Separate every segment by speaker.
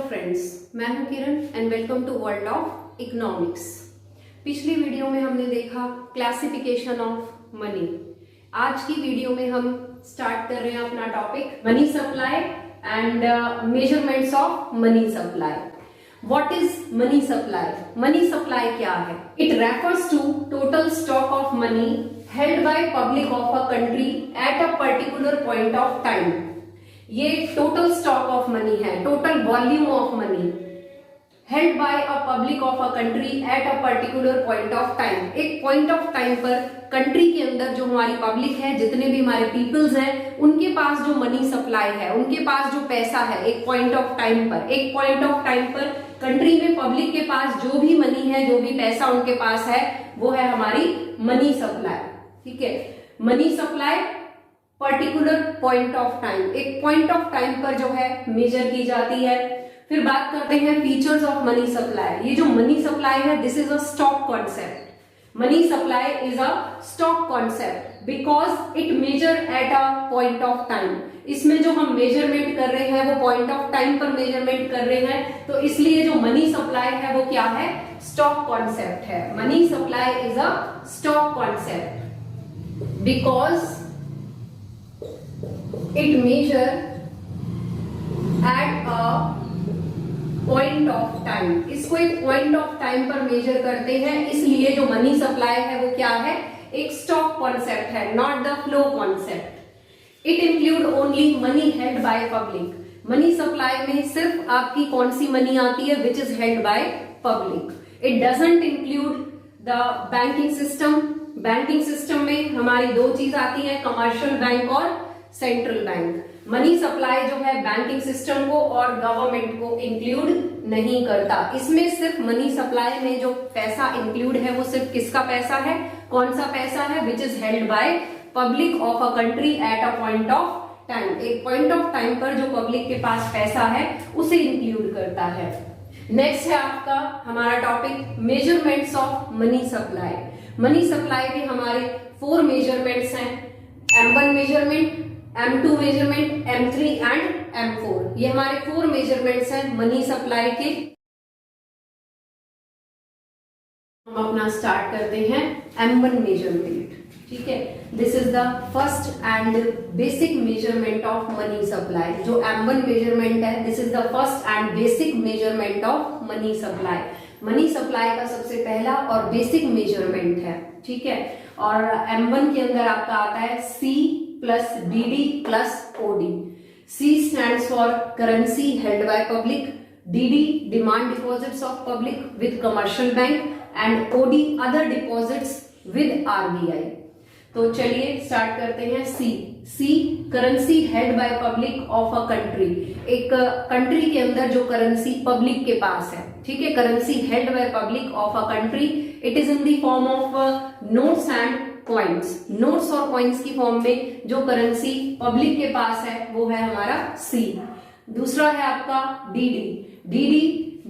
Speaker 1: Friends, मैं हूं Kiran and welcome to world of economics. पिछली वीडियो में हमने देखा क्लासिफिकेशन ऑफ मनी। आज की वीडियो में हम स्टार्ट कर रहे हैं अपना topic money supply and measurements of money supply. What is money supply? Money supply क्या है? It refers to total stock of money held by public of a country at a particular point of time. ये total stock of money है, total volume of money held by a public of a country at a particular point of time. एक point of time पर country के अंदर जो हमारी public है, जितने भी हमारे पीपल्स हैं, उनके पास जो मनी सप्लाई है, उनके पास जो पैसा है, एक पॉइंट ऑफ टाइम पर कंट्री में पब्लिक के पास जो भी मनी है, जो भी पैसा उनके पास है, वो है हमारी मनी सप्लाई। ठीक है, money supply particular point of time, एक पॉइंट ऑफ टाइम पर जो है मेजर की जाती है। फिर बात करते हैं फीचर्स ऑफ मनी सप्लाई। ये जो मनी सप्लाई है, this is a stock concept. Money supply is a stock concept because it measure at a point of time. इसमें जो हम मेजरमेंट कर रहे हैं वो पॉइंट ऑफ टाइम पर मेजरमेंट कर रहे हैं, तो इसलिए जो मनी सप्लाई है वो क्या है? स्टॉक कॉन्सेप्ट है। Money supply is a stock concept because it measure at a point of time। इसको एक पॉइंट ऑफ टाइम पर मेजर करते हैं, इसलिए जो मनी सप्लाई है वो क्या है? एक स्टॉक कॉन्सेप्ट है, not the flow concept. It include only money held by public. Money supply में सिर्फ आपकी कौन सी मनी आती है? Which is held by public. It doesn't include the banking system. Banking system में हमारी दो चीज आती है, कमर्शियल बैंक और सेंट्रल बैंक। मनी सप्लाई जो है बैंकिंग सिस्टम को और गवर्नमेंट को इंक्लूड नहीं करता। इसमें सिर्फ मनी सप्लाई में जो पैसा इंक्लूड है वो सिर्फ किसका पैसा है? कौन सा पैसा है? Which is held by public of a country at a point of time. एक पॉइंट ऑफ टाइम पर जो पब्लिक के पास पैसा है उसे इंक्लूड करता है। नेक्स्ट है आपका हमारा topic measurements of money supply. Money supply के हमारे 4 मेजरमेंट्स हैं, M1 measurement, M2 measurement, M3 and M4। ये हमारे 4 मेजरमेंट्स हैं मनी सप्लाई के। हम अपना स्टार्ट करते हैं M1 मेजरमेंट। ठीक है, this is the first and basic measurement of money supply. जो M1 मेजरमेंट है, this is the first and basic measurement of money supply. Money supply का सबसे पहला और बेसिक मेजरमेंट है। ठीक है, और M1 के अंदर आपका आता है C plus DD plus OD। C stands for currency held by public, DD demand deposits of public with commercial bank and OD other deposits with RBI। तो चलिए स्टार्ट करते हैं C currency held by public of a country. एक country के अंदर जो currency public के पास है, ठीक है, currency held by public of a country, it is in the form of notes and coins. Notes और कॉइन्स की फॉर्म में जो करेंसी पब्लिक के पास है वो है हमारा C। दूसरा है आपका DD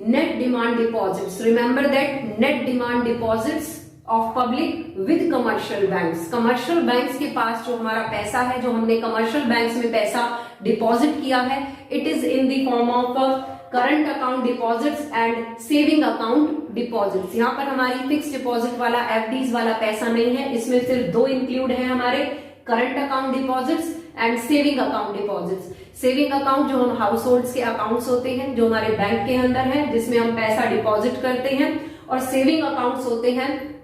Speaker 1: net demand deposits. Remember that net demand deposits of public with commercial banks. Commercial banks के पास जो हमारा पैसा है, जो हमने कमर्शियल बैंक्स में पैसा डिपॉजिट किया है, it is in the form of current account deposits and saving account deposits. यहाँ पर हमारी फिक्स डिपॉजिट वाला FDs वाला पैसा नहीं है, इसमें सिर्फ 2 इंक्लूड है हमारे, current account deposits and saving account deposits. Saving account जो हम हाउस होल्ड्स के अकाउंट्स होते हैं, जो हमारे बैंक के अंदर है, जिसमें हम पैसा डिपॉजिट करते हैं, और सेविंग अकाउंट्स होते हैं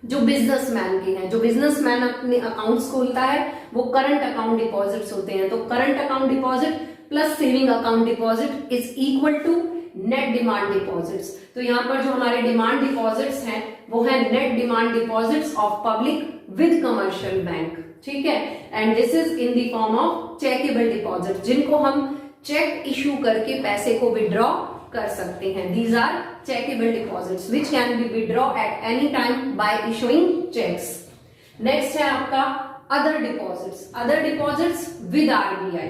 Speaker 1: जो बिजनेसमैन के हैं। जो बिजनेसमैन अपने अकाउंट्स खोलता है वो करंट अकाउंट डिपॉजिट्स होते हैं। तो current account deposit plus saving account deposit is equal to net demand deposits. तो यहाँ पर जो हमारे डिमांड डिपॉजिट्स हैं वो है net demand deposits of public with commercial bank. ठीक है, and this is in the form of checkable deposit, जिनको हम चेक इश्यू करके पैसे को विड्रॉ कर सकते हैं। These are checkable deposits which can be withdraw at any time by issuing cheques. Next है आपका other deposits. Other deposits with RBI।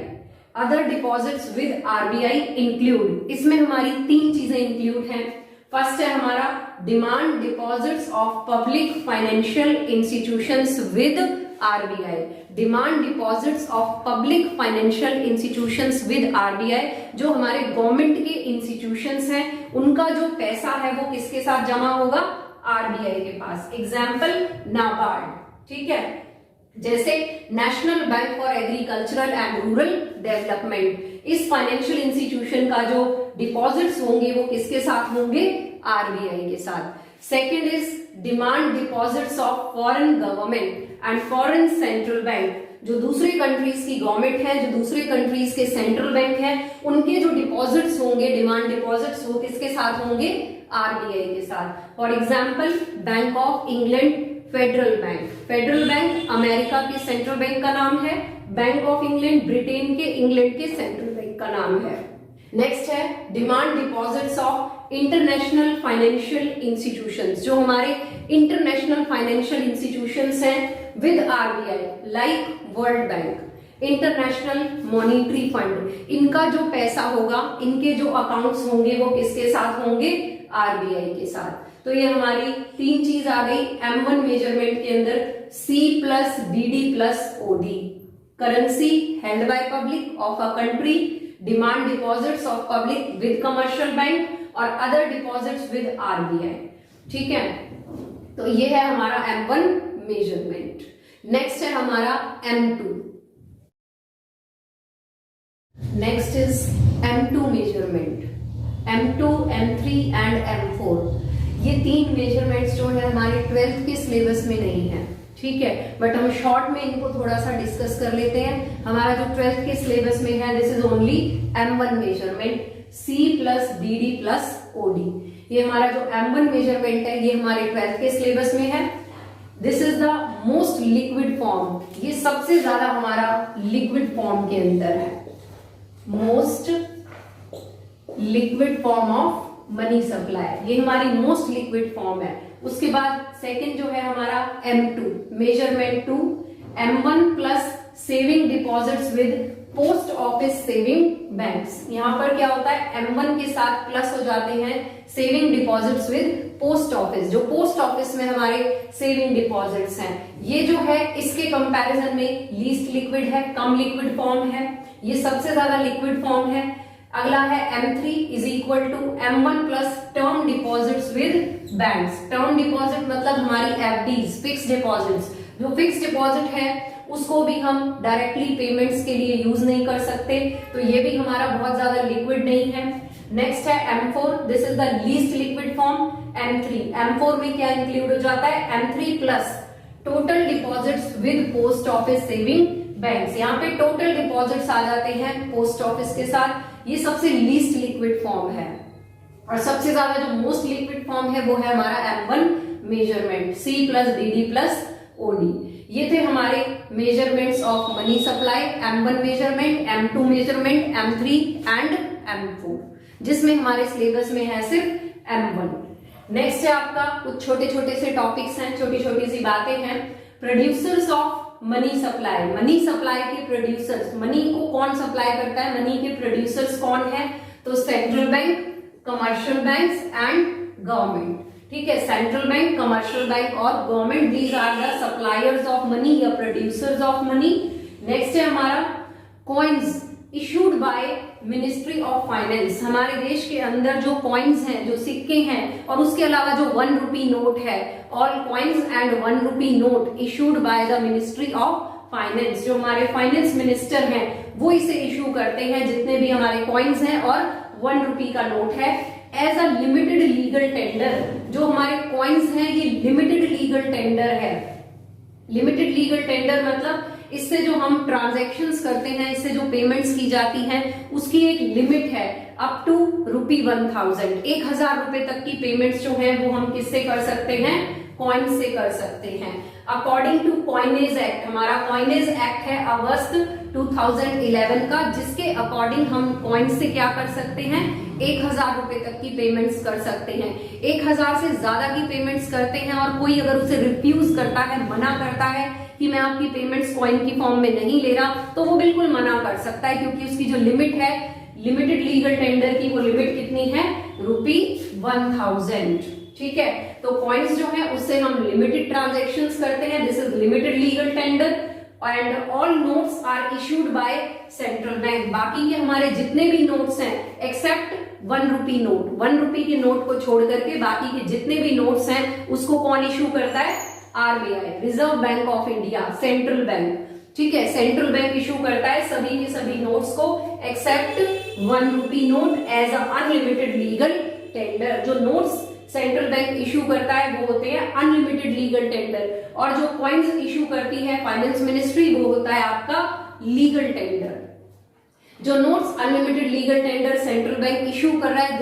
Speaker 1: Other deposits with RBI include, इसमें हमारी 3 चीजें इंक्लूड हैं। फर्स्ट है हमारा demand deposits of public financial institutions with RBI. Demand deposits of public financial institutions with RBI. जो हमारे गवर्नमेंट के इंस्टीट्यूशंस हैं उनका जो पैसा है वो किसके साथ जमा होगा? RBI के पास. एग्जाम्पल नाबार्ड. ठीक है, जैसे national bank for agricultural and rural development. इस फाइनेंशियल इंस्टीट्यूशन का जो डिपॉजिट्स होंगे वो किसके साथ होंगे? RBI के साथ. Second is demand deposits of foreign government and foreign central bank. जो दूसरे कंट्रीज की गवर्नमेंट है, जो दूसरे कंट्रीज के सेंट्रल बैंक है, उनके जो डिपॉजिट्स होंगे, डिमांड डिपॉजिट्स, वो किसके साथ होंगे? RBI के साथ. For example bank of England federal bank. Federal bank America के सेंट्रल बैंक का नाम है. बैंक ऑफ इंग्लैंड ब्रिटेन के इंग्लैंड के सेंट्रल बैंक का नाम है. नेक्स्ट है demand deposits of international financial institutions. जो हमारे इंटरनेशनल फाइनेंशियल इंस्टीट्यूशंस हैं with RBI, like world bank, international monetary fund. इनका जो पैसा होगा, इनके जो अकाउंट्स होंगे वो किसके साथ होंगे? RBI के साथ. तो ये हमारी तीन चीज आ गई M1 मेजरमेंट के अंदर. C plus DD plus OD. Currency held by public of a country, demand deposits of public with commercial bank और अदर डिपॉजिट्स विद RBI. ठीक है, तो ये है हमारा M1 मेजरमेंट. नेक्स्ट है हमारा M2. Next is M2 measurement. M2, M3 and M4. ये तीन मेजरमेंट्स जो है हमारे 12th के सिलेबस में नहीं है. ठीक है, बट हम शॉर्ट में इनको थोड़ा सा डिस्कस कर लेते हैं. हमारा जो 12th के सिलेबस में है, this is only M1 measurement, C plus DD plus OD. ये हमारा जो M1 मेजरमेंट है ये हमारे 12th के सिलेबस में है. This is the most liquid form. ये सबसे ज्यादा हमारा लिक्विड फॉर्म के अंदर है. Most liquid form of money supply, ये हमारी मोस्ट लिक्विड फॉर्म है. उसके बाद सेकंड जो है हमारा M2 measurement 2, M1 plus saving deposits with post office saving banks. यहाँ पर क्या होता है, M1 के साथ प्लस हो जाते हैं saving deposits with post office. जो पोस्ट ऑफिस में हमारे सेविंग डिपॉजिट्स हैं, ये जो है इसके कंपैरिजन में लीस्ट लिक्विड है, कम लिक्विड फॉर्म है. ये सबसे ज्यादा लिक्विड फॉर्म है. अगला है M3 is equal to M1 plus term deposits with banks. Term deposit मतलब हमारी FDs, फिक्स डिपॉजिट्स. जो फिक्स डिपॉजिट है उसको भी हम डायरेक्टली पेमेंट्स के लिए यूज नहीं कर सकते, तो ये भी हमारा बहुत ज्यादा लिक्विड नहीं है. नेक्स्ट है M4, this is the least liquid form. M4 में क्या इंक्लूड हो जाता है? M3 plus total deposits with post office saving banks. यहाँ पे टोटल डिपॉजिट्स आ जाते हैं पोस्ट ऑफिस के साथ. ये सबसे लीस्ट लिक्विड फॉर्म है. और सबसे ज्यादा जो मोस्ट लिक्विड फॉर्म है वो है हमारा M1 measurement, C plus DD plus OD. ये थे हमारे measurements of money supply. M1 measurement, M2 measurement, M3 and M4, जिसमें हमारे सिलेबस में है सिर्फ M1. नेक्स्ट है आपका कुछ छोटे छोटे से टॉपिक्स हैं, छोटी छोटी सी बातें हैं. Producers of money supply. Money supply के प्रोड्यूसर्स, मनी को कौन सप्लाई करता है, मनी के प्रोड्यूसर्स कौन है? तो central bank, commercial banks and government. ठीक है, सेंट्रल बैंक, कमर्शियल बैंक और government, these are the suppliers of money या प्रोड्यूसर्स ऑफ मनी. नेक्स्ट है हमारा coins issued by ministry of finance. हमारे देश के अंदर जो कॉइन्स हैं, जो सिक्के हैं, और उसके अलावा जो 1 रुपी नोट है, all coins and 1 rupee note issued by the ministry of finance. जो हमारे फाइनेंस मिनिस्टर हैं वो इसे इशू करते हैं, जितने भी हमारे कॉइन्स हैं और 1 रुपी का नोट है. As a limited legal tender. जो हमारे कॉइन्स हैं ये लिमिटेड लीगल टेंडर है. लिमिटेड लीगल टेंडर मतलब इससे जो हम ट्रांजैक्शंस करते हैं, इससे जो पेमेंट्स की जाती हैं, उसकी एक लिमिट है अप टू ₹1000. 1000 रुपए तक की पेमेंट्स जो है वो हम किससे कर सकते हैं? कॉइन से कर सकते हैं. अकॉर्डिंग टू कॉइनेज एक्ट, हमारा कॉइनेज एक्ट है अगस्त 2011 का, जिसके अकॉर्डिंग हम कॉइन से क्या कर सकते हैं? 1000 रुपए तक की पेमेंट्स कर सकते हैं. 1000 से ज्यादा की पेमेंट्स करते हैं और कोई अगर उसे रिफ्यूज करता है, मना करता है कि मैं आपकी पेमेंट्स कॉइन की फॉर्म में नहीं ले रहा, तो वो बिल्कुल मना कर सकता है, क्योंकि उसकी जो लिमिट है लिमिटेड लीगल टेंडर की, वो लिमिट कितनी है? ₹1000. ठीक है। तो कॉइन्स जो है उससे हम लिमिटेड ट्रांजैक्शंस करते हैं, this is limited legal tender, and all notes are issued by central bank. बाकी के हमारे जितने भी नोट्स हैं एक्सेप्ट 1 रुपी नोट, 1 रुपी के नोट को छोड़ करके बाकी के जितने भी नोट्स हैं उसको कौन इशू करता है? RBI, reserve bank of India, central bank, ठीक है। सेंट्रल बैंक इशू करता है सभी के सभी नोट्स को except 1 rupee note as a unlimited legal tender. जो नोट्स सेंट्रल बैंक इशू करता है वो होते हैं अनलिमिटेड लीगल टेंडर, और जो कॉइन्स इशू करती है फाइनेंस मिनिस्ट्री वो होता है आपका लीगल टेंडर। जो notes unlimited legal tender central bank issue कर रहा है,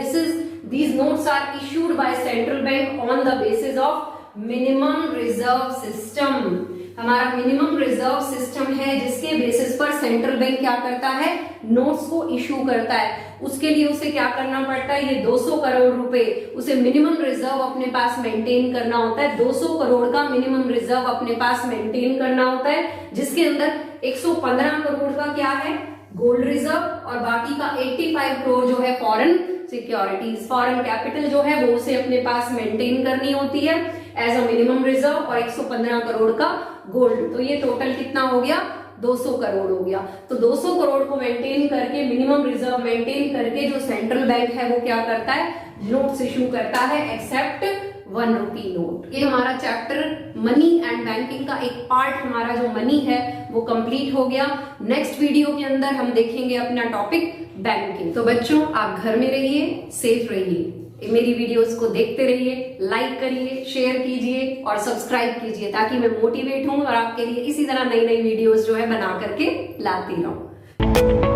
Speaker 1: these notes are issued by central bank on the basis of minimum reserve system. हमारा मिनिमम रिजर्व सिस्टम है जिसके बेसिस पर सेंट्रल बैंक क्या करता है? नोट्स को इशू करता है। उसके लिए उसे क्या करना पड़ता है? ये 200 करोड़ रुपए उसे मिनिमम रिजर्व अपने पास मेंटेन करना होता है। 200 करोड़ का मिनिमम रिजर्व अपने पास मेंटेन करना होता है, जिसके अंदर 115 करोड़ का क्या है? गोल्ड रिजर्व, और बाकी का 85 करोड़ जो है फॉरेन सिक्योरिटीज, फॉरेन कैपिटल जो है वो उसे अपने पास मेंटेन करनी होती है एज अ मिनिमम रिजर्व, और 115 करोड़ का गोल्ड। तो ये टोटल कितना हो गया? 200 करोड़ हो गया। तो 200 करोड़ को मेंटेन करके, मिनिमम रिजर्व मेंटेन करके जो सेंट्रल बैंक है वो क्या करता है? नोट्स इशू करता है एक्सेप्ट 1 रुपी नोट। ये हमारा चैप्टर मनी एंड बैंकिंग का एक पार्ट, हमारा जो मनी है वो कंप्लीट हो गया। नेक्स्ट वीडियो के अंदर हम देखेंगे अपना टॉपिक बैंकिंग। तो बच्चों आप घर में रहिए, सेफ रहिए, मेरी वीडियोस को देखते रहिए, लाइक करिए, शेयर कीजिए और सब्सक्राइब कीजिए, ताकि मैं मोटिवेट हूं और आपके लिए इसी तरह नई नई वीडियोस जो है बना करके लाती रहूं।